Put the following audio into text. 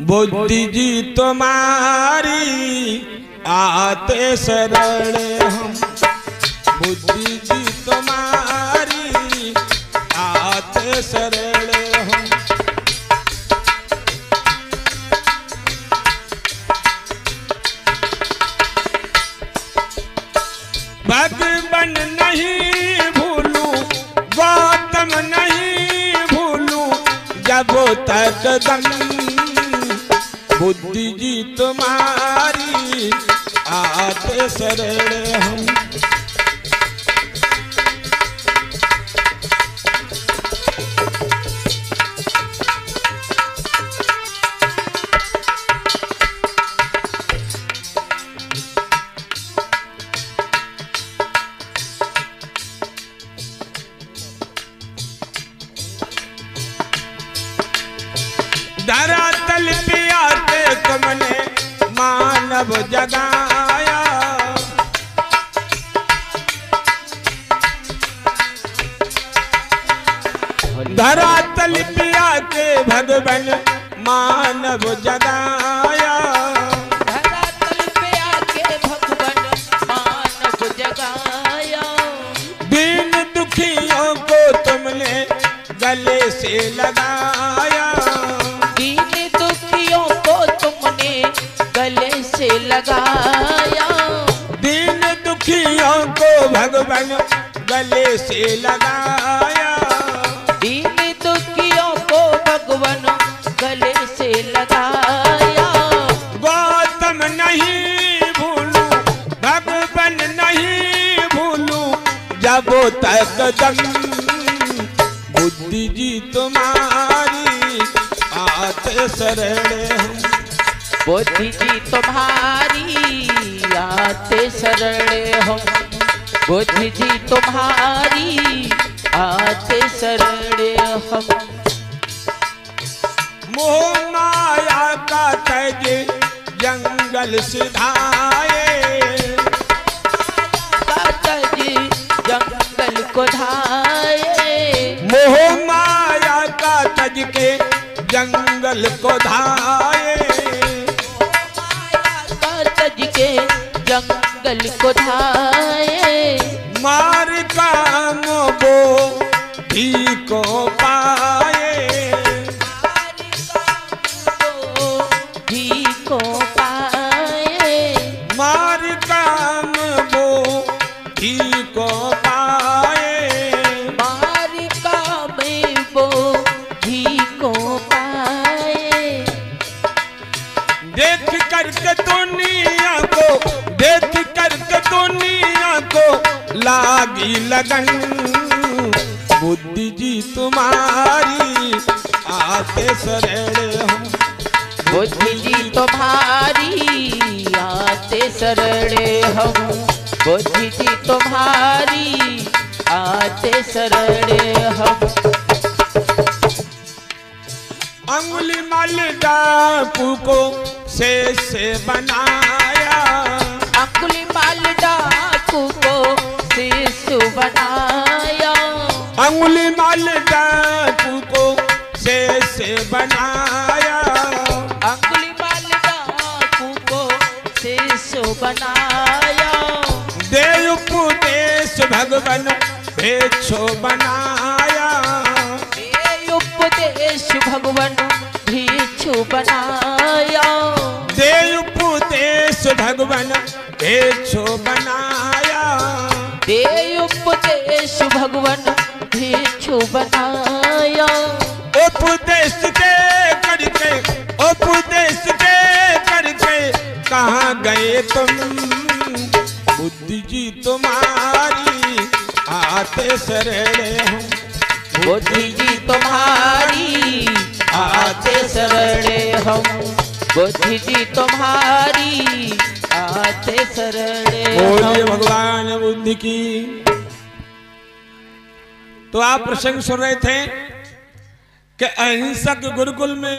बुद्धि जी तुम्हारी आते शरण हम, बुद्धि जी तुम्हारी आते शरण हम। भगवन नहीं भूलूं, गौतम नहीं भूलूं जब तक दम, बुद्धि जी तुम्हारी आते शरण हम। धरातल पे आके तुमने मानव जगाया, धरातल पे आके भगवन मानव जगाया, धरातल पे आके भगवन मानव जगाया। दीन दुखियों को तुमने गले से लगाया, गले से लगाया। दीन दुखियों को भगवन गले से लगाया, दीन दुखियों को भगवन गले से लगाया। गौतम नहीं भूलूं, भगवन नहीं भूलूं जब तक दम, बुद्धि जी तुम्हारी आते शरण हम, बुद्धि जी तुम्हारी आते शरण हम, बुद्धि जी तुम्हारी आते शरण हम। मोह माया का तज जंगल सिधाए, का तज जंगल को धाये, मोह माया का तज के जंगल को धाये, के जंगल को धाये। मार काम वो भी को पाए, भी को पाए, मार काम वो भी को पाए, मार काम वो भी को पाए। देख करके दुनिया को, देख करके दुनिया को लागी लगन, बुद्धि जी तुम्हारी आते शरण हम, बुद्धि जी तुम्हारी आते शरण हम, बुद्धि जी तुम्हारी आते शरण हम। अंगुली मल डाकू को शेष बनाया, अंगुली माल डाकू को शेष बनाया, अंगुली मल डाकू को शेष बनाया, अंगुली माल डाकू को शेष बनाया। दे उपदेश भगवन भेक्षो बनाया, दे उपदेश भगवन भिक्षु बनाया, दे उपदेश भगवन भेक्षो बनाया, दे उपदेश भगवन भिक्षु बनाया। उपदेश के करके, उपदेश के करके कहाँ गए तुम, बुद्धि जी तुम्हारी आते शरण हम, बुद्धि जी तुम्हारी आते शरण हम, बुद्धि जी तुम्हारी आते शरण बोलिए हम। भगवान बुद्धि की। तो आप प्रसंग सुन रहे थे कि अहिंसक गुरुकुल में